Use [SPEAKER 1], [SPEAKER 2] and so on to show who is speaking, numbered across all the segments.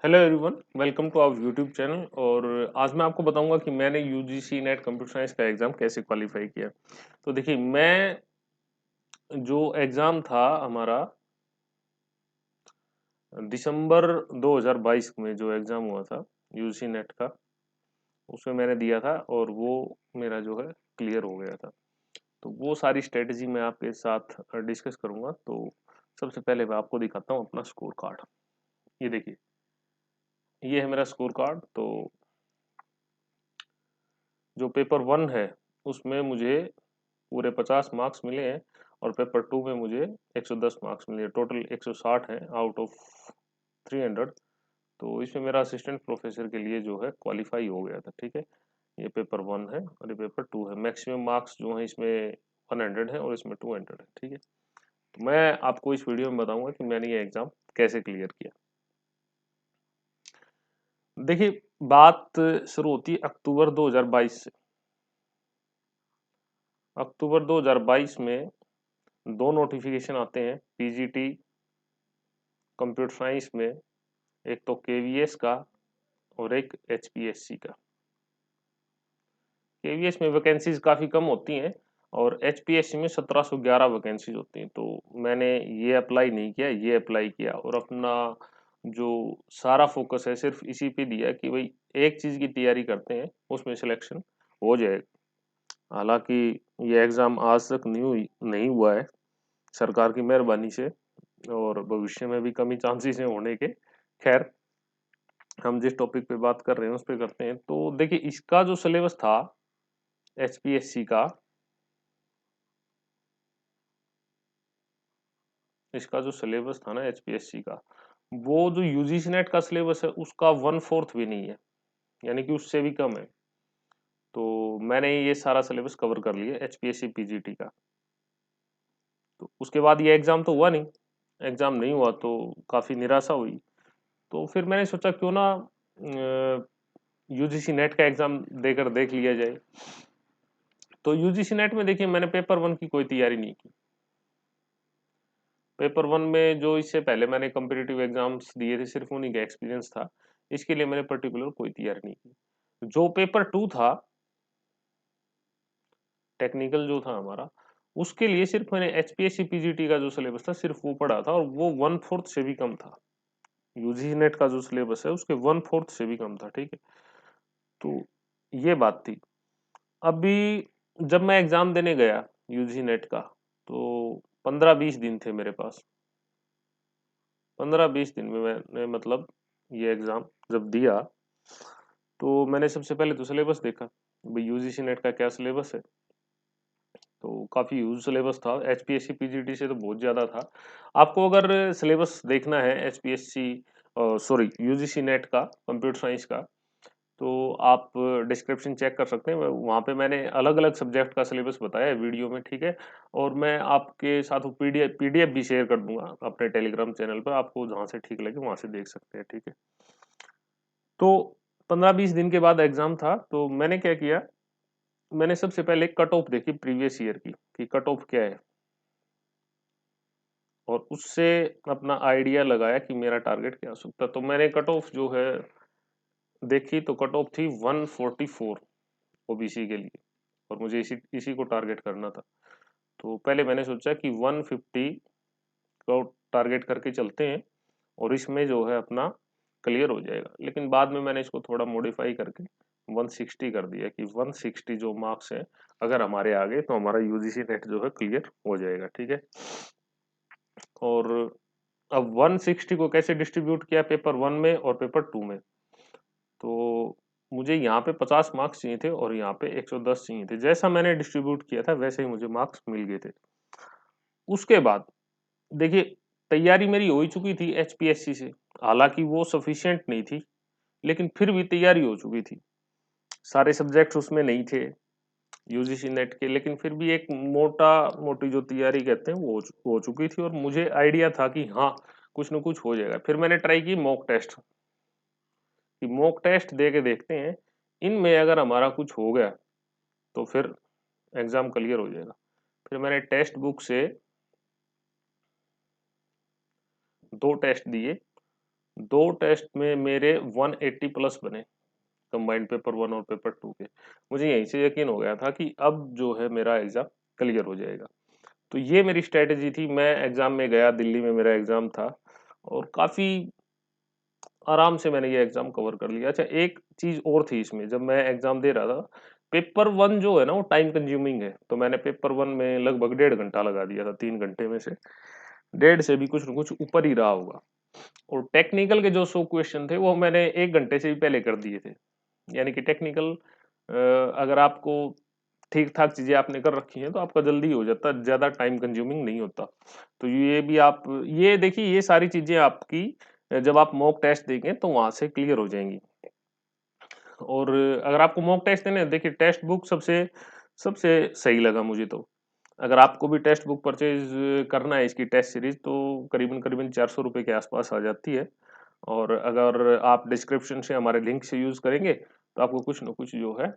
[SPEAKER 1] Hello everyone, welcome to our YouTube channel. और आज मैं आपको बताऊंगा कि मैंने यूजीसी नेट कंप्यूटर साइंस का एग्ज़ाम कैसे क्वालिफाई किया। तो देखिए, मैं जो एग्ज़ाम था हमारा दिसंबर 2022 में जो एग्ज़ाम हुआ था यूजीसी नेट का, उसमें मैंने दिया था और वो मेरा जो है क्लियर हो गया था। तो वो सारी स्ट्रेटजी मैं आपके साथ डिस्कस करूंगा। तो सबसे पहले मैं आपको दिखाता हूँ अपना स्कोर कार्ड। ये देखिए, ये है मेरा स्कोर कार्ड। तो जो पेपर 1 है उसमें मुझे पूरे 50 मार्क्स मिले हैं और पेपर 2 में मुझे 110 मार्क्स मिले। टोटल 160 है आउट ऑफ 300। तो इसमें मेरा असिस्टेंट प्रोफेसर के लिए जो है क्वालिफाई हो गया था। ठीक है, ये पेपर 1 है और ये पेपर 2 है। मैक्सिमम मार्क्स जो है इसमें 100 है और इसमें 200 है। ठीक है, तो मैं आपको इस वीडियो में बताऊंगा कि मैंने ये एग्ज़ाम कैसे क्लियर किया। देखिए, बात शुरू होती है अक्टूबर 2022 से। अक्टूबर 2022 में दो नोटिफिकेशन आते हैं पीजीटी कंप्यूटर साइंस में। एक तो केवीएस का और एक एचपीएससी का। केवीएस में वैकेंसीज काफ़ी कम होती हैं और एचपीएससी में 1711 वैकेंसीज होती हैं। तो मैंने ये अप्लाई नहीं किया, ये अप्लाई किया और अपना जो सारा फोकस है सिर्फ इसी पे दिया कि भाई एक चीज़ की तैयारी करते हैं, उसमें सिलेक्शन हो जाएगा। हालांकि ये एग्ज़ाम आज तक नहीं हुआ है सरकार की मेहरबानी से, और भविष्य में भी कम ही चांसेस हैं होने के। खैर, हम जिस टॉपिक पे बात कर रहे हैं उस पे करते हैं। तो देखिए, इसका जो सिलेबस था एचपीएससी का, इसका जो सिलेबस था ना एचपीएससी का, वो जो यूजीसी नेट का सिलेबस है उसका 1/4 भी नहीं है, यानी कि उससे भी कम है। तो मैंने ये सारा सिलेबस कवर कर लिया एचपीएससी पीजीटी का। तो उसके बाद ये एग्ज़ाम तो हुआ नहीं। एग्ज़ाम नहीं हुआ तो काफ़ी निराशा हुई। तो फिर मैंने सोचा क्यों ना यूजीसी नेट का एग्ज़ाम देकर देख लिया जाए। तो यूजीसी नेट में देखिए, मैंने पेपर 1 की कोई तैयारी नहीं की। पेपर 1 में जो इससे पहले मैंने कॉम्पिटिटिव एग्जाम्स दिए थे, सिर्फ उन्हीं का एक्सपीरियंस था। इसके लिए मैंने पर्टिकुलर कोई तैयारी नहीं की। जो पेपर 2 था, टेक्निकल जो था हमारा, उसके लिए सिर्फ मैंने एचपीएससी पीजीटी का जो सिलेबस था सिर्फ वो पढ़ा था और वो 1/4 से भी कम था। यूजीसी नेट का जो सिलेबस है उसके 1/4 से भी कम था। ठीक है, तो ये बात थी। अभी जब मैं एग्जाम देने गया यूजीसी नेट का, तो 15-20 दिन थे मेरे पास। 15-20 दिन में मैंने मतलब ये एग्ज़ाम जब दिया, तो मैंने सबसे पहले तो सिलेबस देखा, भाई यूजीसी नेट का क्या सिलेबस है। तो काफ़ी ह्यूज सिलेबस था, एचपीएससी पीजीटी से तो बहुत ज़्यादा था। आपको अगर सिलेबस देखना है एचपीएससी सॉरी यूजीसी नेट का कंप्यूटर साइंस का, तो आप डिस्क्रिप्शन चेक कर सकते हैं। वहाँ पे मैंने अलग अलग सब्जेक्ट का सिलेबस बताया है वीडियो में। ठीक है, और मैं आपके साथ वो पीडीएफ भी शेयर कर दूंगा अपने टेलीग्राम चैनल पर। आपको जहाँ से ठीक लगे वहाँ से देख सकते हैं। ठीक है, तो 15-20 दिन के बाद एग्जाम था। तो मैंने क्या किया, मैंने सबसे पहले कट ऑफ देखी प्रीवियस ईयर की कि कट ऑफ क्या है, और उससे अपना आइडिया लगाया कि मेरा टारगेट क्या हो सकता है। तो मैंने कट ऑफ जो है देखी, तो कट ऑफ थी 144 ओबीसी के लिए, और मुझे इसी इसी को टारगेट करना था। तो पहले मैंने सोचा कि 150 को टारगेट करके चलते हैं और इसमें जो है अपना क्लियर हो जाएगा। लेकिन बाद में मैंने इसको थोड़ा मॉडिफाई करके 160 कर दिया कि 160 जो मार्क्स है अगर हमारे आ गए तो हमारा यूजीसी नेट जो है क्लियर हो जाएगा। ठीक है, और अब 160 को कैसे डिस्ट्रीब्यूट किया पेपर 1 में और पेपर 2 में। तो मुझे यहाँ पे 50 मार्क्स चाहिए थे और यहाँ पे 110 चाहिए थे। जैसा मैंने डिस्ट्रीब्यूट किया था वैसे ही मुझे मार्क्स मिल गए थे। उसके बाद देखिए, तैयारी मेरी हो ही चुकी थी एचपीएससी से। हालांकि वो सफिशिएंट नहीं थी, लेकिन फिर भी तैयारी हो चुकी थी। सारे सब्जेक्ट्स उसमें नहीं थे यूजीसी नेट के, लेकिन फिर भी एक मोटा मोटी जो तैयारी कहते हैं वो हो चुकी थी और मुझे आइडिया था कि हाँ, कुछ ना कुछ हो जाएगा। फिर मैंने ट्राई की मॉक टेस्ट, कि मॉक टेस्ट दे के देखते हैं, इनमें अगर हमारा कुछ हो गया तो फिर एग्जाम क्लियर हो जाएगा। फिर मैंने टेक्स्ट बुक से 2 टेस्ट दिए। 2 टेस्ट में मेरे 180 प्लस बने, कंबाइंड पेपर 1 और पेपर 2 के। मुझे यहीं से यकीन हो गया था कि अब जो है मेरा एग्ज़ाम क्लियर हो जाएगा। तो ये मेरी स्ट्रैटेजी थी। मैं एग्ज़ाम में गया, दिल्ली में मेरा एग्ज़ाम था और काफ़ी आराम से मैंने ये एग्ज़ाम कवर कर लिया। अच्छा, एक चीज़ और थी इसमें, जब मैं एग्ज़ाम दे रहा था, पेपर 1 जो है ना वो टाइम कंज्यूमिंग है, तो मैंने पेपर 1 में लगभग 1.5 घंटा लगा दिया था, 3 घंटे में से डेढ़ से भी कुछ न कुछ ऊपर ही रहा होगा। और टेक्निकल के जो 100 क्वेश्चन थे वो मैंने 1 घंटे से भी पहले कर दिए थे। यानी कि टेक्निकल अगर आपको ठीक-ठाक चीज़ें आपने कर रखी हैं तो आपका जल्दी हो जाता है, ज़्यादा टाइम कंज्यूमिंग नहीं होता। तो ये भी आप ये देखिए, ये सारी चीज़ें आपकी जब आप मॉक टेस्ट देंगे तो वहाँ से क्लियर हो जाएँगी। और अगर आपको मॉक टेस्ट देने हैं, देखिए टेक्स्ट बुक सबसे सबसे सही लगा मुझे तो। अगर आपको भी टेक्स्ट बुक परचेज़ करना है इसकी टेस्ट सीरीज़, तो करीबन-करीबन ₹400 के आस-पास आ जाती है। और अगर आप डिस्क्रिप्शन से हमारे लिंक से यूज़ करेंगे, तो आपको कुछ न कुछ जो है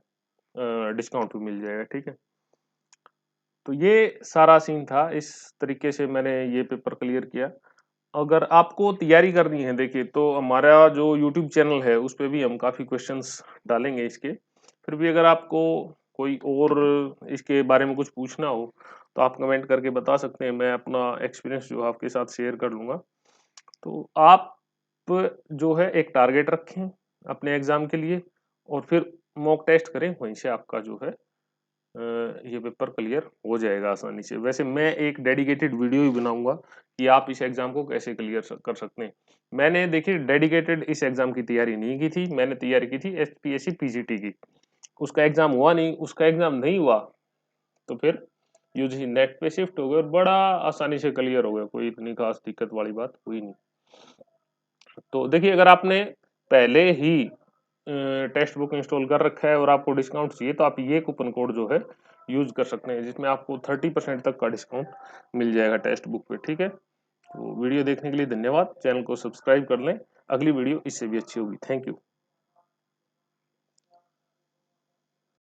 [SPEAKER 1] डिस्काउंट भी मिल जाएगा, ठीक है? तो ये सारा सीन था, इस तरीके से मैंने ये पेपर क्लियर किया। अगर आपको तैयारी करनी है देखिए, तो हमारा जो यूट्यूब चैनल है उस पे भी हम काफ़ी क्वेश्चंस डालेंगे इसके। फिर भी अगर आपको कोई और इसके बारे में कुछ पूछना हो, तो आप कमेंट करके बता सकते हैं, मैं अपना एक्सपीरियंस जो है आपके साथ शेयर कर लूँगा। तो आप जो है एक टारगेट रखें अपने एग्ज़ाम के लिए और फिर मॉक टेस्ट करें, वहीं से आपका जो है ये पेपर क्लियर हो जाएगा आसानी से। वैसे मैं एक डेडिकेटेड वीडियो ही बनाऊँगा कि आप इस एग्ज़ाम को कैसे क्लियर कर सकते हैं। मैंने देखिए डेडिकेटेड इस एग्ज़ाम की तैयारी नहीं की थी, मैंने तैयारी की थी एचपीएससी पीजीटी की। उसका एग्ज़ाम हुआ नहीं, उसका एग्ज़ाम नहीं हुआ, तो फिर यूजीसी नेट पे शिफ्ट हो गए और बड़ा आसानी से क्लियर हो गया, कोई इतनी ख़ास दिक्कत वाली बात हुई नहीं। तो देखिए, अगर आपने पहले ही टेक्स्ट बुक इंस्टॉल कर रखा है और आपको डिस्काउंट चाहिए, तो आप ये कूपन कोड जो है यूज़ कर सकते हैं, जिसमें आपको 30% तक का डिस्काउंट मिल जाएगा टेक्स्ट बुक पे, ठीक है? तो वीडियो देखने के लिए धन्यवाद। चैनल को सब्सक्राइब कर लें, अगली वीडियो इससे भी अच्छी होगी। Thank you.